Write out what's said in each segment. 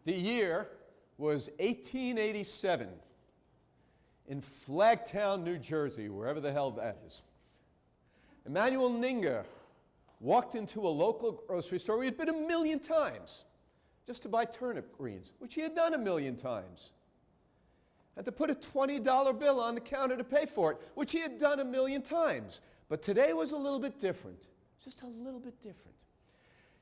The year was 1887 in Flagtown, New Jersey, wherever the hell that is. Emanuel Ninger walked into a local grocery store where he had been 1,000,000 times just to buy turnip greens, which he had done 1,000,000 times, and to put a $20 bill on the counter to pay for it, which he had done 1,000,000 times. But today was a little bit different, just a little bit different.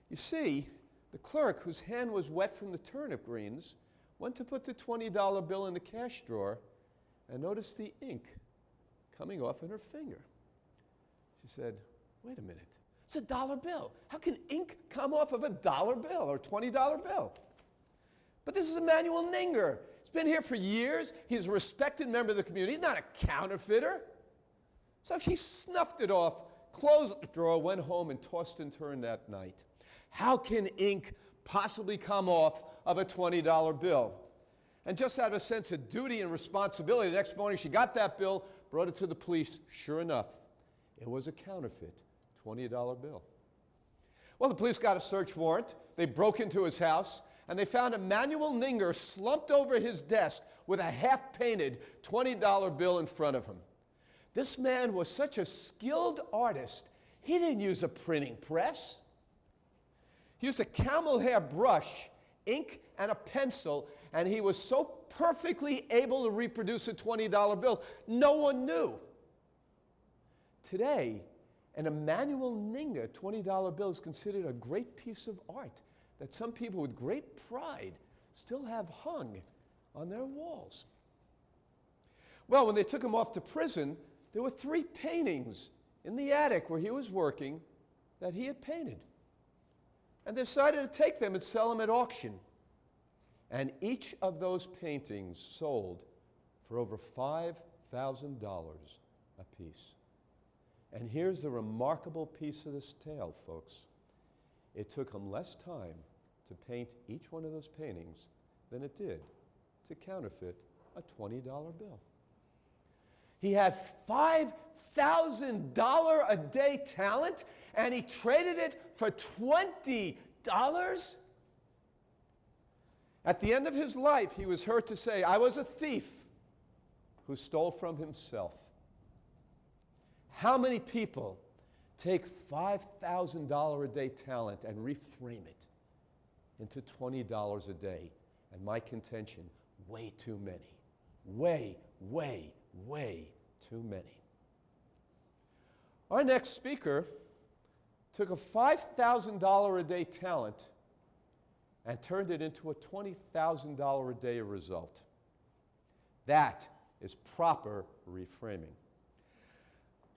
You see, the clerk, whose hand was wet from the turnip greens, went to put the $20 bill in the cash drawer and noticed the ink coming off in her finger. She said, "Wait a minute, it's a dollar bill. How can ink come off of a dollar bill or $20 bill?" But this is Emanuel Ninger. He's been here for years. He's a respected member of the community. He's not a counterfeiter. So she snuffed it off, closed the drawer, went home, and tossed and turned that night. How can ink possibly come off of a $20 bill? And just out of a sense of duty and responsibility, the next morning she got that bill, brought it to the police. Sure enough, it was a counterfeit $20 bill. Well, the police got a search warrant. They broke into his house, and they found Emanuel Ninger slumped over his desk with a half-painted $20 bill in front of him. This man was such a skilled artist, he didn't use a printing press. He used a camel hair brush, ink, and a pencil, and he was so perfectly able to reproduce a $20 bill, no one knew. Today, an Emanuel Ninger $20 bill is considered a great piece of art that some people with great pride still have hung on their walls. Well, when they took him off to prison, there were 3 paintings in the attic where he was working that he had painted. And they decided to take them and sell them at auction. And each of those paintings sold for over $5,000 a piece. And here's the remarkable piece of this tale, folks. It took him less time to paint each one of those paintings than it did to counterfeit a $20 bill. He had $5,000 a day talent, and he traded it for $20? At the end of his life, he was heard to say, "I was a thief who stole from himself." How many people take $5,000 a day talent and reframe it into $20 a day? And my contention, way too many. Way too many. Our next speaker took a $5,000 a day talent and turned it into a $20,000 a day result. That is proper reframing.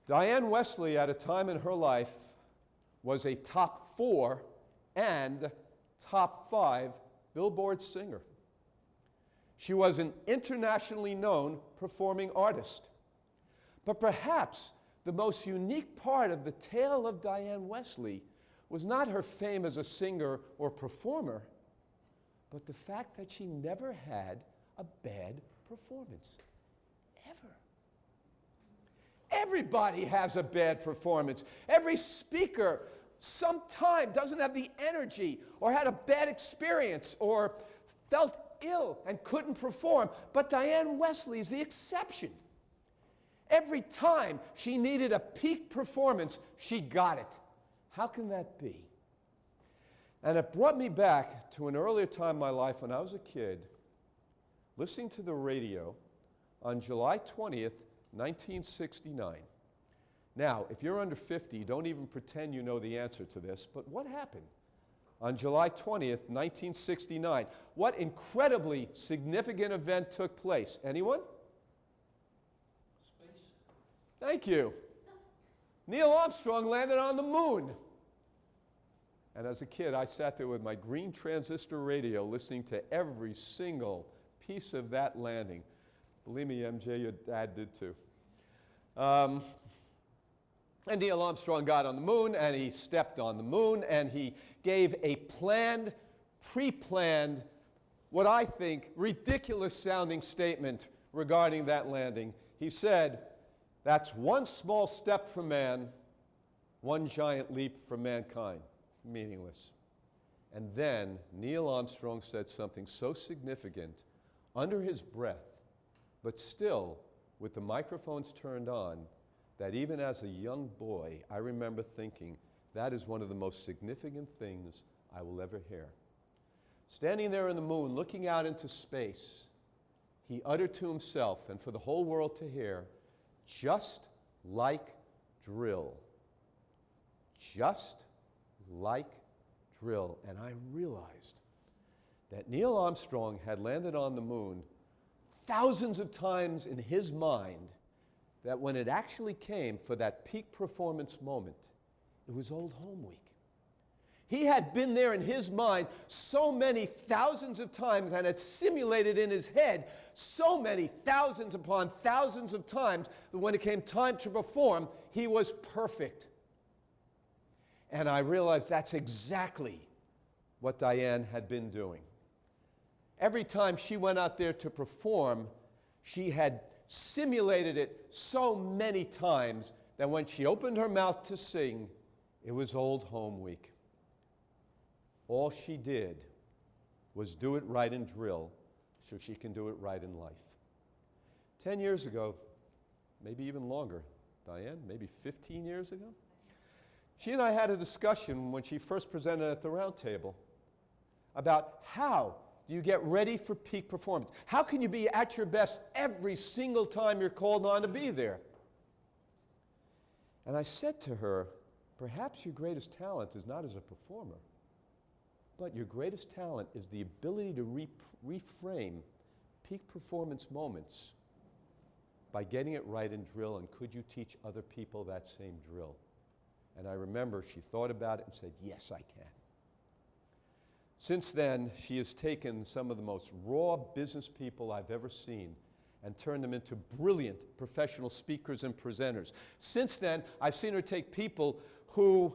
Dianne Wesley, at a time in her life, was a top 4 and top 5 Billboard singer. She was an internationally known performing artist. But perhaps the most unique part of the tale of Dianne Wesley was not her fame as a singer or performer, but the fact that she never had a bad performance. Ever. Everybody has a bad performance. Every speaker sometime doesn't have the energy, or had a bad experience, or felt ill and couldn't perform. But Dianne Wesley is the exception. Every time she needed a peak performance, she got it. How can that be? And it brought me back to an earlier time in my life when I was a kid, listening to the radio on July 20th, 1969. Now, if you're under 50, don't even pretend you know the answer to this, but what happened on July 20th, 1969? What incredibly significant event took place? Anyone? Space. Thank you. Neil Armstrong landed on the moon. And as a kid, I sat there with my green transistor radio listening to every single piece of that landing. Believe me, MJ, your dad did too. And Neil Armstrong got on the moon, and he stepped on the moon, and he gave a planned, pre-planned, what I think, ridiculous-sounding statement regarding that landing. He said, "That's one small step for man, one giant leap for mankind." Meaningless. And then Neil Armstrong said something so significant under his breath, but still with the microphones turned on, that even as a young boy, I remember thinking, that is one of the most significant things I will ever hear. Standing there in the moon, looking out into space, he uttered to himself and for the whole world to hear, just like drill. Just like drill. And I realized that Neil Armstrong had landed on the moon thousands of times in his mind, that when it actually came for that peak performance moment, it was Old Home Week. He had been there in his mind so many thousands of times and had simulated in his head so many thousands upon thousands of times that when it came time to perform, he was perfect. And I realized that's exactly what Dianne had been doing. Every time she went out there to perform, she had simulated it so many times that when she opened her mouth to sing, it was Old Home Week. All she did was do it right in drill so she can do it right in life. 10 years ago, maybe even longer, Dianne, maybe 15 years ago, she and I had a discussion when she first presented at the round table about how do you get ready for peak performance? How can you be at your best every single time you're called on to be there? And I said to her, perhaps your greatest talent is not as a performer, but your greatest talent is the ability to reframe peak performance moments by getting it right in drill, and could you teach other people that same drill? And I remember she thought about it and said, yes, I can. Since then, she has taken some of the most raw business people I've ever seen and turned them into brilliant professional speakers and presenters. Since then, I've seen her take people who,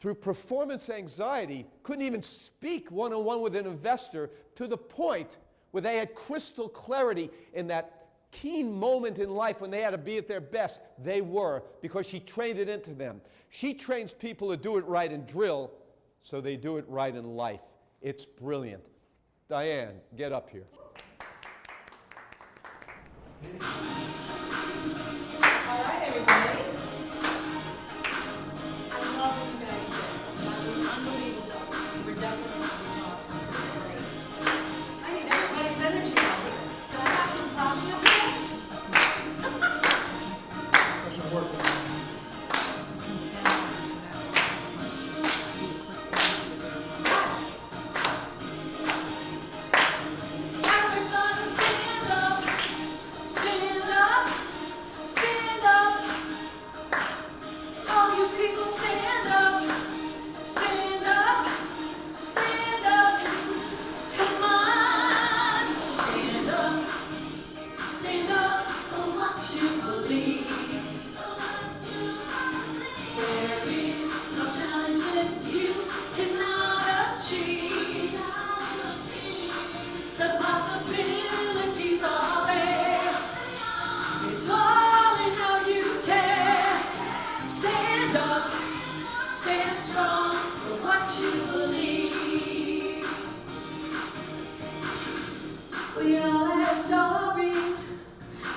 through performance anxiety, couldn't even speak one-on-one with an investor to the point where they had crystal clarity in that keen moment in life when they had to be at their best. They were, because she trained it into them. She trains people to do it right in drill, so they do it right in life. It's brilliant. Dianne, get up here. All right, everybody. I love what you guys did. That was unbelievable. You were definitely great. I need everybody's energy out here. Can I have some coffee up Yes. Everybody stand up. Stand up. Stand up. All you people stand up. Stand up. Stand up. Come on. Stand up. Stand up for what you believe. There is no challenge that you cannot achieve. The possibilities are there. It's all in how you care. Stand up, stand strong for what you believe. We all have stories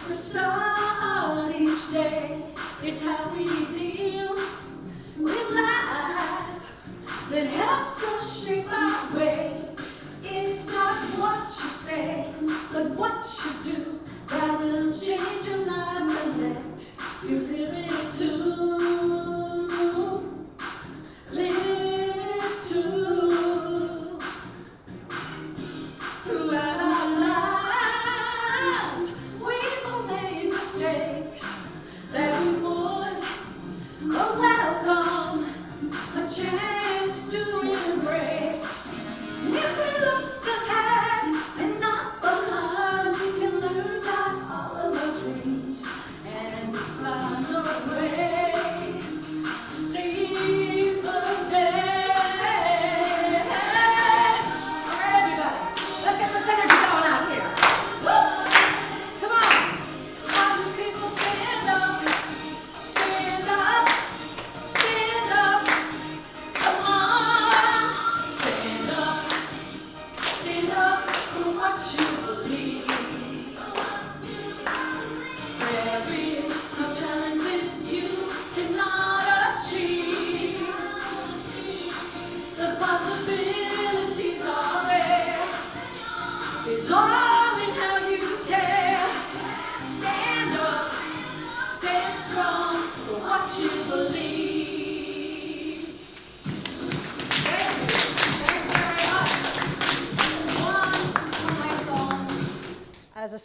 that start each day. It's how we deal with life that helps us shape our way. It's not what you say, but what you do that will change your life and let you live it too. Live it too. Throughout our lives, we've all made mistakes that we would welcome a chance to embrace.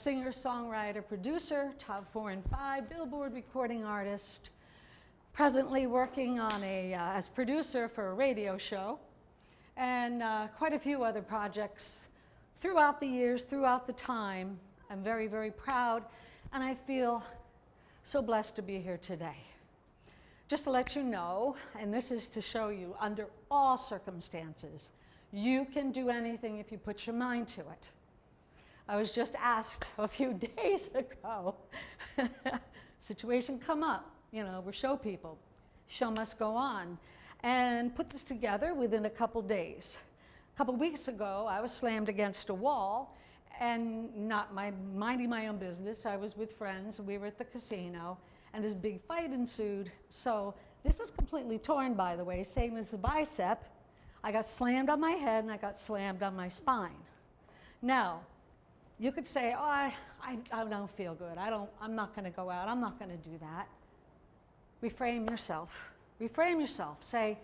singer, songwriter, producer, top 4 and 5, Billboard recording artist, presently working on as producer for a radio show, and quite a few other projects throughout the years, throughout the time. I'm very, very proud, and I feel so blessed to be here today. Just to let you know, and this is to show you, under all circumstances, you can do anything if you put your mind to it. I was just asked a few days ago, situation come up, you know, we're show people, show must go on, and put this together within a couple days. A couple weeks ago, I was slammed against a wall, and not minding my own business. I was with friends, we were at the casino, and this big fight ensued. So this is completely torn, by the way, same as the bicep. I got slammed on my head and I got slammed on my spine. Now, you could say, oh, I don't feel good. I'm not gonna go out, I'm not gonna do that. Reframe yourself. Reframe yourself. Say,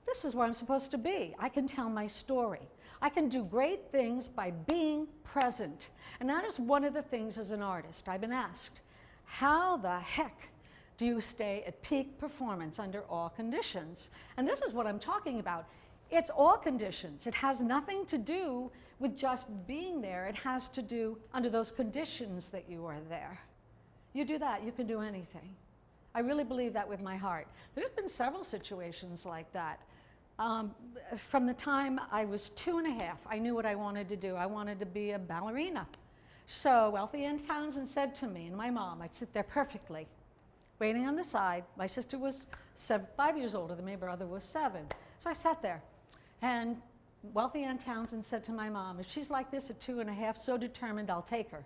this is where I'm supposed to be. I can tell my story. I can do great things by being present. And that is one of the things as an artist. I've been asked, how the heck do you stay at peak performance under all conditions? And this is what I'm talking about. It's all conditions. It has nothing to do with just being there. It has to do under those conditions that you are there. You do that, you can do anything. I really believe that with my heart. There's been several situations like that. From the time I was 2.5, I knew what I wanted to do. I wanted to be a ballerina. So Wealthy Ann Townsend said to me, and my mom, I'd sit there perfectly, waiting on the side. My sister was 5 years older than me, my brother was 7. So I sat there, and Wealthy Ann Townsend said to my mom, if she's like this at 2.5, so determined, I'll take her.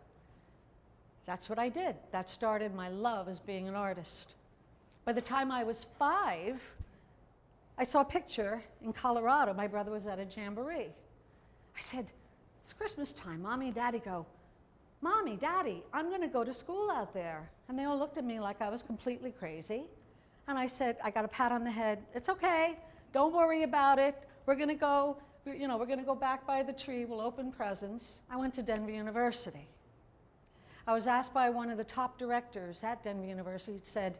That's what I did. That started my love as being an artist. By the time I was 5, I saw a picture in Colorado. My brother was at a jamboree. I said, it's Christmas time. Mommy and Daddy go, Mommy, Daddy, I'm going to go to school out there. And they all looked at me like I was completely crazy. And I said, I got a pat on the head. It's okay. Don't worry about it. We're going to go, you know, we're going to go back by the tree. We'll open presents. I went to Denver University. I was asked by one of the top directors at Denver University, said,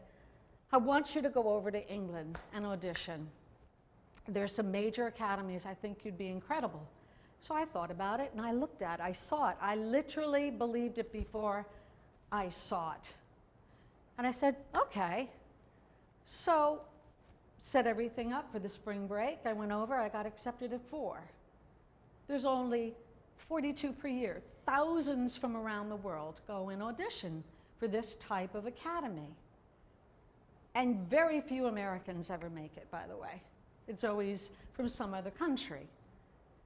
I want you to go over to England and audition. There's some major academies. I think you'd be incredible. So I thought about it and I looked at it. I saw it. I literally believed it before I saw it. And I said, okay. So set everything up for the spring break. I went over, I got accepted at 4. There's only 42 per year. Thousands from around the world go and audition for this type of academy. And very few Americans ever make it, by the way. It's always from some other country.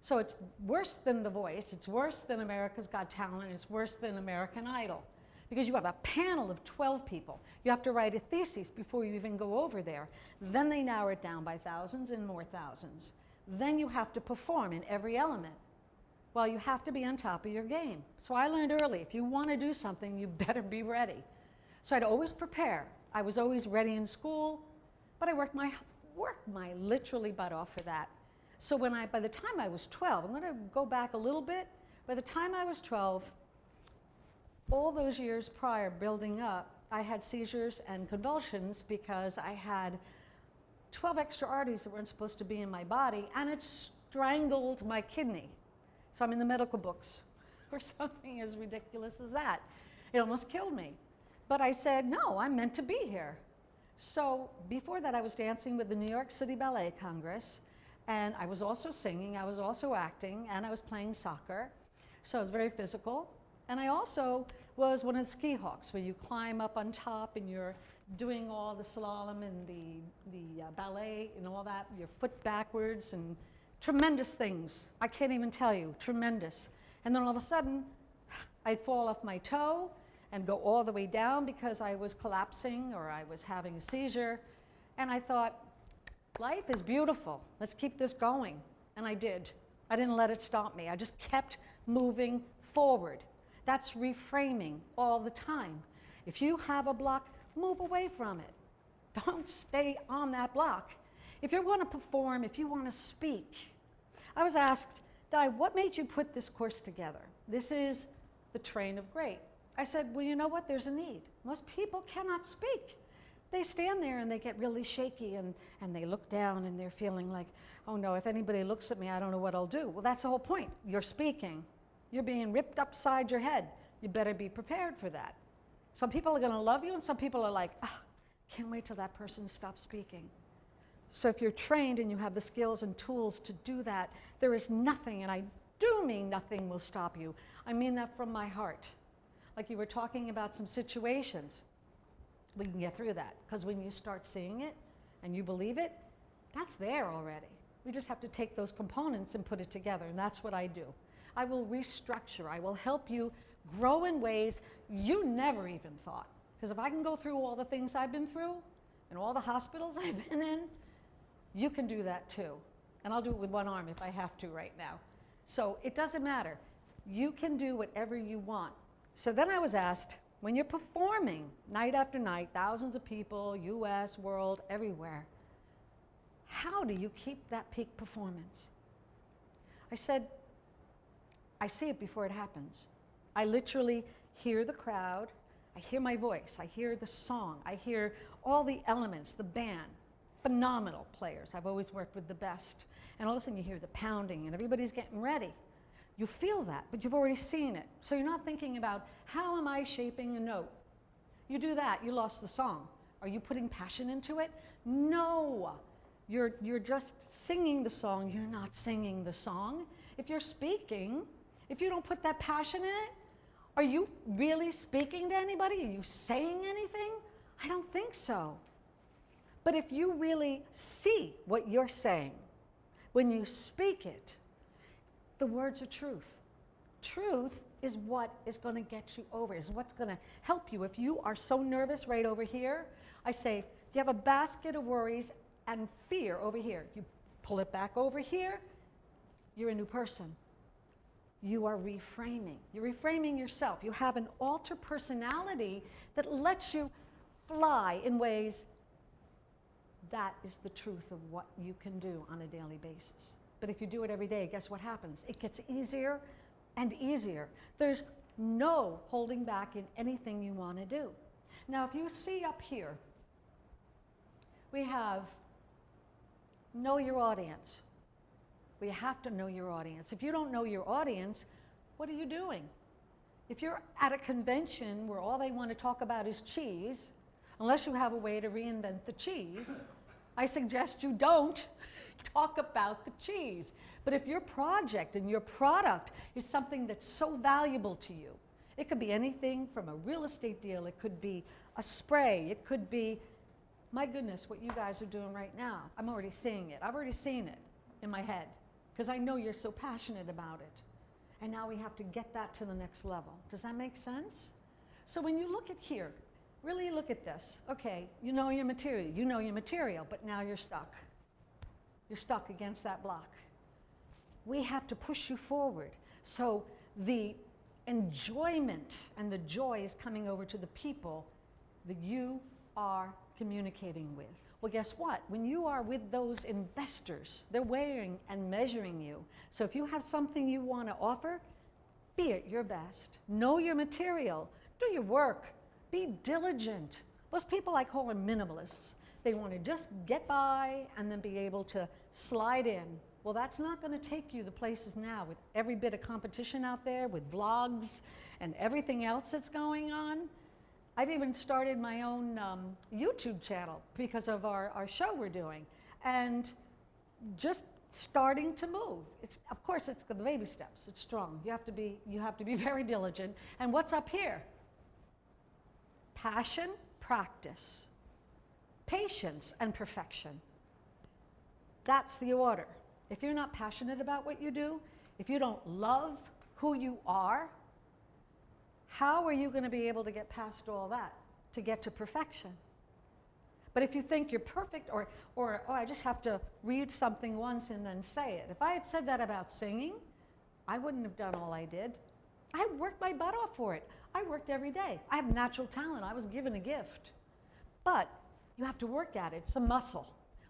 So it's worse than The Voice, it's worse than America's Got Talent, it's worse than American Idol. Because you have a panel of 12 people. You have to write a thesis before you even go over there. Then they narrow it down by thousands and more thousands. Then you have to perform in every element. Well, you have to be on top of your game. So I learned early, if you want to do something, you better be ready. So I'd always prepare. I was always ready in school, but I worked my literally butt off for that. So by the time I was 12, I'm going to go back a little bit. By the time I was 12, all those years prior building up, I had seizures and convulsions because I had 12 extra arteries that weren't supposed to be in my body, and it strangled my kidney. So I'm in the medical books for something as ridiculous as that. It almost killed me. But I said, no, I'm meant to be here. So before that, I was dancing with the New York City Ballet Congress, and I was also singing, I was also acting, and I was playing soccer. So I was very physical. And I also was one of the ski hawks, where you climb up on top and you're doing all the slalom and the ballet and all that, your foot backwards, and tremendous things. I can't even tell you, tremendous. And then all of a sudden, I'd fall off my toe and go all the way down because I was collapsing or I was having a seizure. And I thought, life is beautiful. Let's keep this going. And I did. I didn't let it stop me. I just kept moving forward. That's reframing all the time. If you have a block, move away from it. Don't stay on that block. If you want to perform, if you want to speak. I was asked, Di, what made you put this course together? This is the train of great. I said, well, you know what? There's a need. Most people cannot speak. They stand there and they get really shaky and they look down and they're feeling like, oh no, if anybody looks at me, I don't know what I'll do. Well, that's the whole point. You're speaking. You're being ripped upside your head. You better be prepared for that. Some people are going to love you and some people are like, ah, can't wait till that person stops speaking. So if you're trained and you have the skills and tools to do that, there is nothing, and I do mean nothing, will stop you. I mean that from my heart. Like you were talking about some situations. We can get through that, because when you start seeing it and you believe it, that's there already. We just have to take those components and put it together, and that's what I do. I will restructure. I will help you grow in ways you never even thought. Because if I can go through all the things I've been through and all the hospitals I've been in, you can do that too. And I'll do it with one arm if I have to right now. So it doesn't matter. You can do whatever you want. So then I was asked, when you're performing night after night, thousands of people, US, world, everywhere, how do you keep that peak performance? I said, I see it before it happens. I literally hear the crowd, I hear my voice, I hear the song, I hear all the elements, the band, phenomenal players. I've always worked with the best. And all of a sudden you hear the pounding and everybody's getting ready. You feel that, but you've already seen it. So you're not thinking about, how am I shaping a note? You do that, you lost the song. Are you putting passion into it? No. You're just singing the song, you're not singing the song. If you're speaking, if you don't put that passion in it, are you really speaking to anybody? Are you saying anything? I don't think so. But if you really see what you're saying, when you speak it, the words are truth. Truth is what is going to get you over, is what's going to help you. If you are so nervous right over here, I say, you have a basket of worries and fear over here. You pull it back over here, you're a new person. You are reframing. You're reframing yourself. You have an alter personality that lets you fly in ways. That is the truth of what you can do on a daily basis. But if you do it every day, guess what happens? It gets easier and easier. There's no holding back in anything you want to do. Now, if you see up here, we have know your audience. We have to know your audience. If you don't know your audience, what are you doing? If you're at a convention where all they want to talk about is cheese, unless you have a way to reinvent the cheese, I suggest you don't talk about the cheese. But if your project and your product is something that's so valuable to you, it could be anything from a real estate deal, it could be a spray, it could be, my goodness, what you guys are doing right now. I'm already seeing it. I've already seen it in my head because I know you're so passionate about it. And now we have to get that to the next level. Does that make sense? So when you look at here, really look at this. Okay, you know your material, but now you're stuck. You're stuck against that block. We have to push you forward. So the enjoyment and the joy is coming over to the people that you are communicating with. Well, guess what? When you are with those investors, they're weighing and measuring you. So if you have something you want to offer, be at your best. Know your material. Do your work. Be diligent. Most people, I call them minimalists. They want to just get by and then be able to slide in. Well, that's not going to take you the places now with every bit of competition out there, with vlogs and everything else that's going on. I've even started my own YouTube channel because of our show we're doing. And just starting to move. Of course, it's the baby steps. It's strong. You have to be very diligent. And what's up here? Passion, practice, patience, and perfection. That's the order. If you're not passionate about what you do, if you don't love who you are, how are you going to be able to get past all that to get to perfection? But if you think you're perfect, or oh, I just have to read something once and then say it. If I had said that about singing, I wouldn't have done all I did. I worked my butt off for it. I worked every day. I have natural talent. I was given a gift. But you have to work at it. It's a muscle.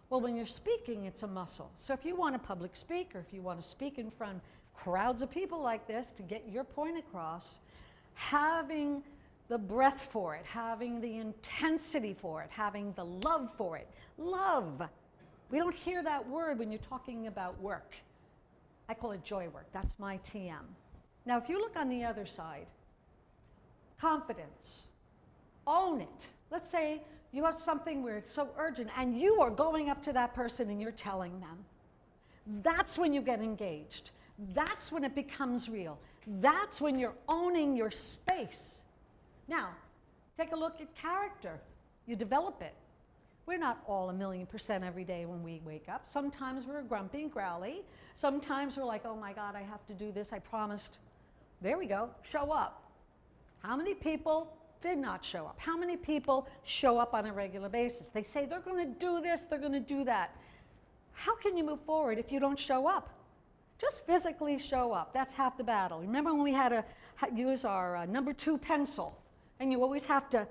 Well, when you're speaking, it's a muscle. So if you want to public speak, or if you want to speak in front of crowds of people like this to get your point across, having the breath for it, having the intensity for it, having the love for it. Love. We don't hear that word when you're talking about work. I call it joy work. That's my TM. Now, if you look on the other side, confidence, own it. Let's say you have something where it's so urgent and you are going up to that person and you're telling them. That's when you get engaged. That's when it becomes real. That's when you're owning your space. Now, take a look at character. You develop it. We're not all 1,000,000% every day when we wake up. Sometimes we're grumpy and growly. Sometimes we're like, oh my God, I have to do this. I promised. There we go. Show up. How many people did not show up? How many people show up on a regular basis? They say they're going to do this, they're going to do that. How can you move forward if you don't show up? Just physically show up. That's half the battle. Remember when we had to use our number 2 pencil, and you always have to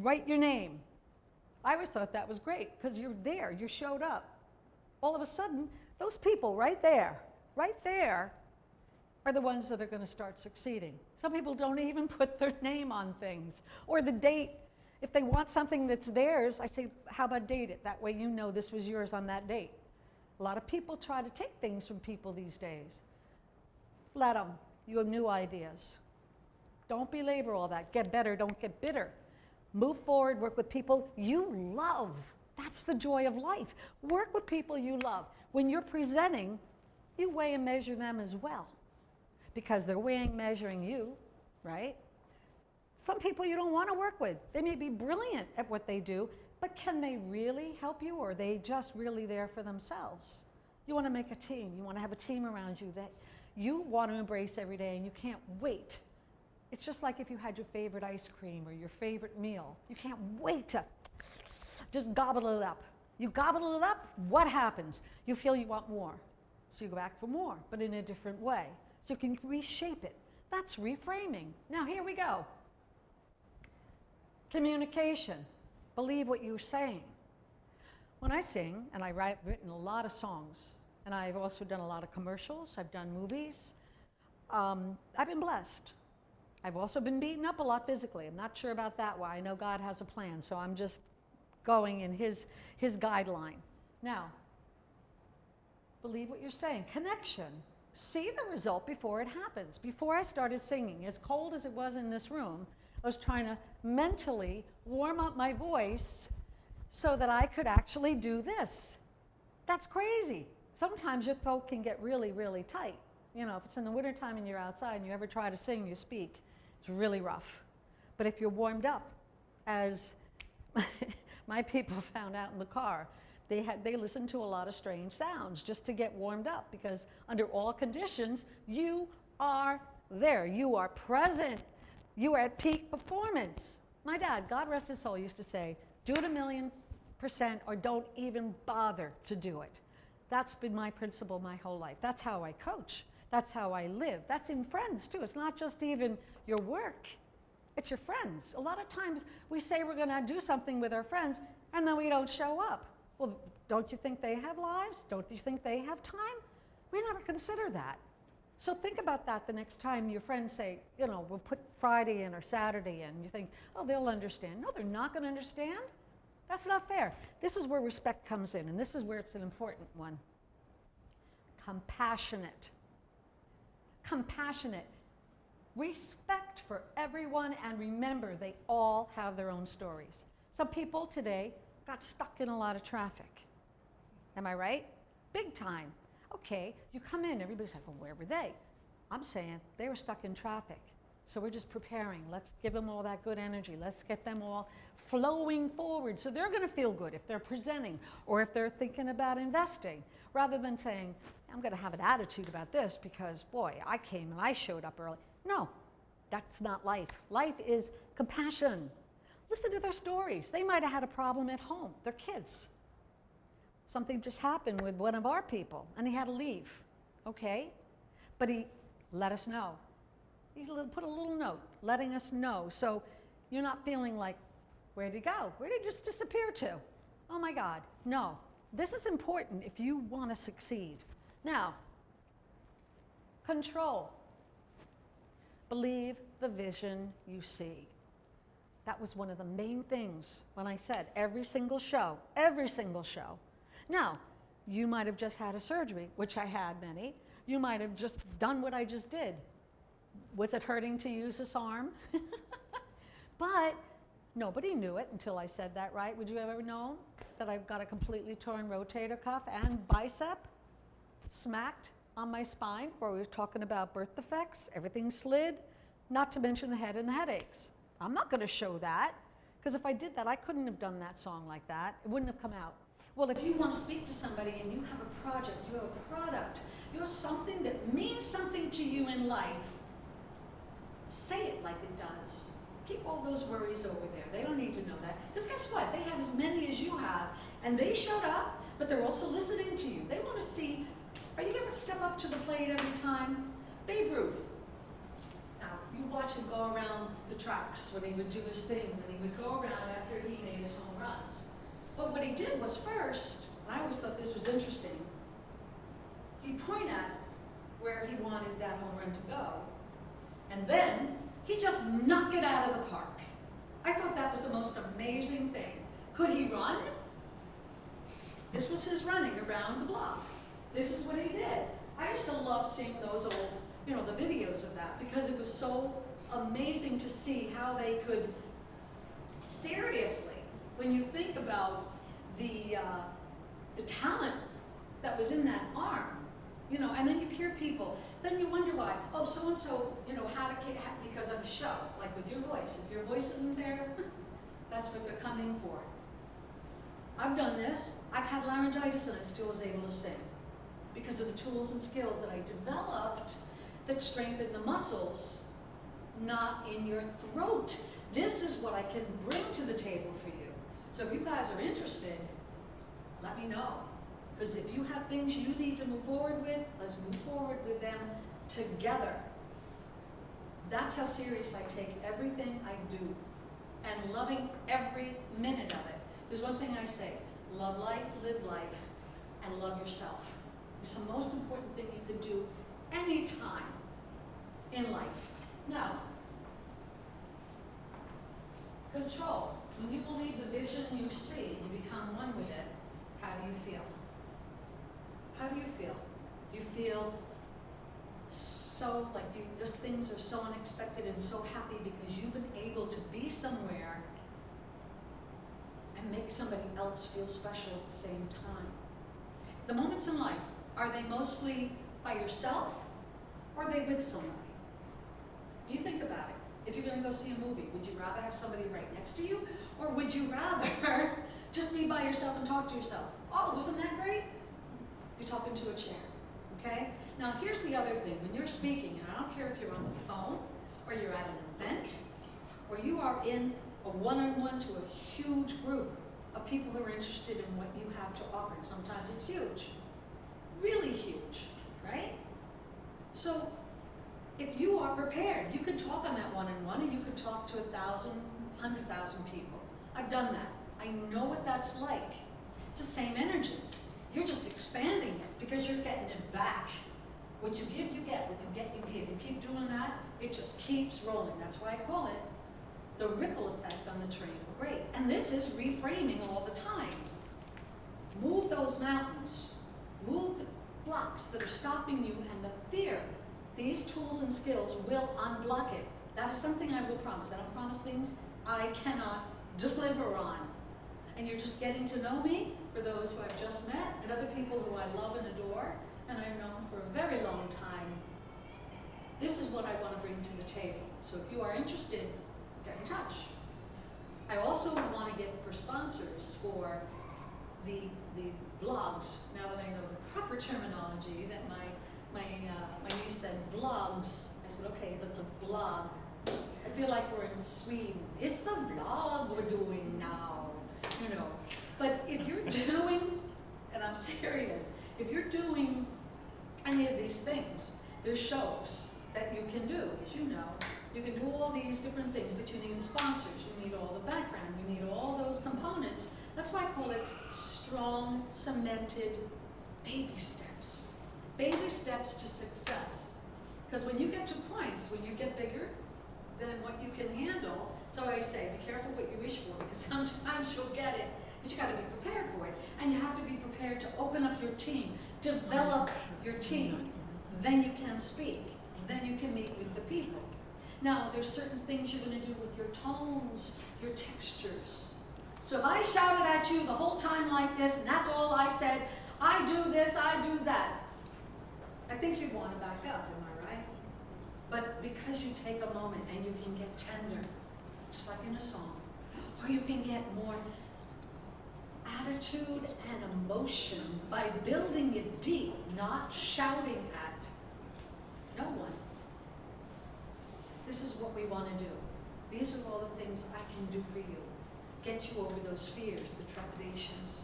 write your name. I always thought that was great because you're there, you showed up. All of a sudden, those people right there are the ones that are going to start succeeding. Some people don't even put their name on things or the date. If they want something that's theirs, I say, how about date it? That way you know this was yours on that date. A lot of people try to take things from people these days. Let them. You have new ideas. Don't belabor all that. Get better, don't get bitter. Move forward, work with people you love. That's the joy of life. Work with people you love. When you're presenting, you weigh and measure them as well, because they're weighing, measuring you, right? Some people you don't want to work with. They may be brilliant at what they do, but can they really help you, or are they just really there for themselves? You want to make a team. You want to have a team around you that you want to embrace every day, and you can't wait. It's just like if you had your favorite ice cream or your favorite meal. You can't wait to just gobble it up. You gobble it up, what happens? You feel you want more. So you go back for more, but in a different way. So you can reshape it. That's reframing. Now here we go. Communication. Believe what you're saying. When I sing, and I've written a lot of songs, and I've also done a lot of commercials, I've done movies, I've been blessed. I've also been beaten up a lot physically. I'm not sure about that why. I know God has a plan, so I'm just going in his guideline. Now, believe what you're saying. Connection. See the result before it happens. Before I started singing, as cold as it was in this room, I was trying to mentally warm up my voice so that I could actually do this. That's crazy. Sometimes your throat can get really, really tight. You know, if it's in the wintertime and you're outside and you ever try to sing, you speak, it's really rough. But if you're warmed up, as my people found out in the car, they listened to a lot of strange sounds just to get warmed up, because under all conditions, you are there. You are present. You are at peak performance. My dad, God rest his soul, used to say, do it 1,000,000% or don't even bother to do it. That's been my principle my whole life. That's how I coach. That's how I live. That's in friends too. It's not just even your work. It's your friends. A lot of times we say we're going to do something with our friends and then we don't show up. Well, don't you think they have lives? Don't you think they have time? We never consider that. So think about that the next time your friends say, you know, we'll put Friday in or Saturday in. You think, oh, they'll understand. No, they're not going to understand. That's not fair. This is where respect comes in, and this is where it's an important one. Compassionate. Compassionate. Respect for everyone, and remember, they all have their own stories. Some people today got stuck in a lot of traffic. Am I right? Big time. Okay, you come in, everybody's like, well, where were they? I'm saying they were stuck in traffic. So we're just preparing. Let's give them all that good energy. Let's get them all flowing forward. So they're going to feel good if they're presenting or if they're thinking about investing, rather than saying, I'm going to have an attitude about this because, boy, I came and I showed up early. No, that's not life. Life is compassion. Listen to their stories. They might have had a problem at home, their kids. Something just happened with one of our people, and he had to leave, okay? But he let us know. He put a little note letting us know, so you're not feeling like, where'd he go? Where did he just disappear to? Oh my God, no. This is important if you want to succeed. Now, control. Believe the vision you see. That was one of the main things when I said every single show, every single show. Now, you might have just had a surgery, which I had many. You might have just done what I just did. Was it hurting to use this arm? But nobody knew it until I said that, right? Would you have ever known that I've got a completely torn rotator cuff and bicep smacked on my spine, where we were talking about birth defects, everything slid, not to mention the head and the headaches. I'm not going to show that, because if I did that, I couldn't have done that song like that. It wouldn't have come out. Well, if you want to speak to somebody and you have a project, you have a product, you have something that means something to you in life, say it like it does. Keep all those worries over there. They don't need to know that. Because guess what? They have as many as you have, and they showed up, but they're also listening to you. They want to see, are you ever step up to the plate every time? Babe Ruth. Now, you watch him go around the tracks when he would do his thing, when he would go around after he made his home runs. But what he did was first, and I always thought this was interesting, he'd point at where he wanted that home run to go, and then he'd just knock it out of the park. I thought that was the most amazing thing. Could he run? This was his running around the block. This is what he did. I used to love seeing those old, the videos of that, because it was so amazing to see how they could, seriously, when you think about the talent that was in that arm, and then you hear people, then you wonder why, oh, so-and-so, had because of the show, like with your voice. If your voice isn't there, that's what they're coming for. I've done this. I've had laryngitis and I still was able to sing because of the tools and skills that I developed that strengthen the muscles, not in your throat. This is what I can bring to the table for you. So if you guys are interested, let me know. Because if you have things you need to move forward with, let's move forward with them together. That's how serious I take everything I do, and loving every minute of it. There's one thing I say, love life, live life, and love yourself. It's the most important thing you can do any time in life. Now, control. When you believe the vision you see, you become one with it. How do you feel? How do you feel? Do you feel so, just things are so unexpected and so happy because you've been able to be somewhere and make somebody else feel special at the same time? The moments in life, are they mostly by yourself or are they with somebody? You think about it. If you're going to go see a movie, would you rather have somebody right next to you, or would you rather just be by yourself and talk to yourself? Oh, wasn't that great? You're talking to a chair, okay? Now here's the other thing. When you're speaking, and I don't care if you're on the phone, or you're at an event, or you are in a one-on-one to a huge group of people who are interested in what you have to offer. And sometimes it's huge, really huge, right? So if you are prepared, you can talk on that one-on-one, and you can talk to 1,000, 100,000 people. I've done that. I know what that's like. It's the same energy. You're just expanding it because you're getting it back. What you give, you get. What you get, you give. You keep doing that, it just keeps rolling. That's why I call it the ripple effect on the train of great. And this is reframing all the time. Move those mountains. Move the blocks that are stopping you and the fear. These tools and skills will unblock it. That is something I will promise. I don't promise things I cannot deliver on. And you're just getting to know me, for those who I've just met, and other people who I love and adore, and I've known for a very long time. This is what I want to bring to the table. So if you are interested, get in touch. I also want to get for sponsors for the vlogs. Now that I know the proper terminology, that my niece said vlogs. I said, okay, that's a vlog. I feel like we're in Sweden. It's the vlog we're doing now. But if you're doing, and I'm serious, if you're doing any of these things, there's shows that you can do, as you know. You can do all these different things, but you need the sponsors, you need all the background, you need all those components. That's why I call it strong, cemented baby steps. Baby steps to success. Because when you get to points, when you get bigger than what you can handle, so I say, be careful what you wish for, because sometimes you'll get it, but you got to be prepared for it. And you have to be prepared to open up your team, develop your team. Then you can speak. Then you can meet with the people. Now, there's certain things you're going to do with your tones, your textures. So if I shouted at you the whole time like this, and that's all I said, I do this, I do that, I think you'd want to back up, am I right? But because you take a moment and you can get tender, just like in a song, or you can get more attitude and emotion by building it deep, not shouting at no one. This is what we want to do. These are all the things I can do for you. Get you over those fears, the trepidations.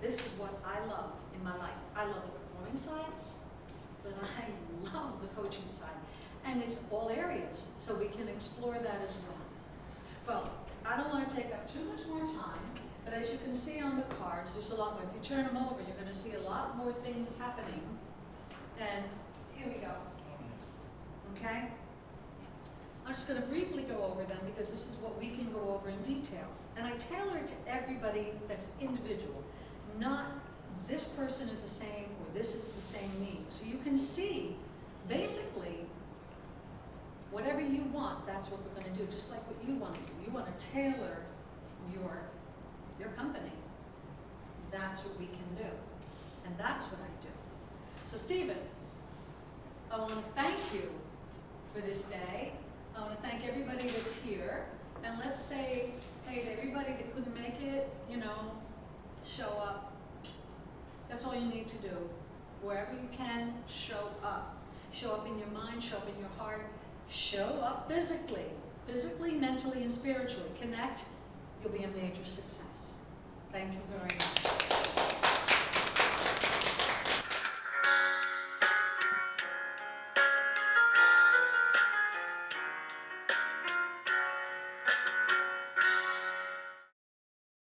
This is what I love in my life. I love the performing side, but I love the coaching side. And it's all areas, so we can explore that as well. Well, I don't want to take up too much more time, but as you can see on the cards, there's a lot more. If you turn them over, you're going to see a lot more things happening. And here we go. Okay? I'm just going to briefly go over them because this is what we can go over in detail. And I tailor it to everybody that's individual, not this person is the same or this is the same me. So you can see, basically, whatever you want, that's what we're going to do, just like what you want to do. You want to tailor your company. That's what we can do. And that's what I do. So Stephen, I want to thank you for this day. I want to thank everybody that's here. And let's say, hey, to everybody that couldn't make it, show up. That's all you need to do. Wherever you can, show up. Show up in your mind, show up in your heart. Show up physically, mentally, and spiritually. Connect. You'll be a major success. Thank you very much.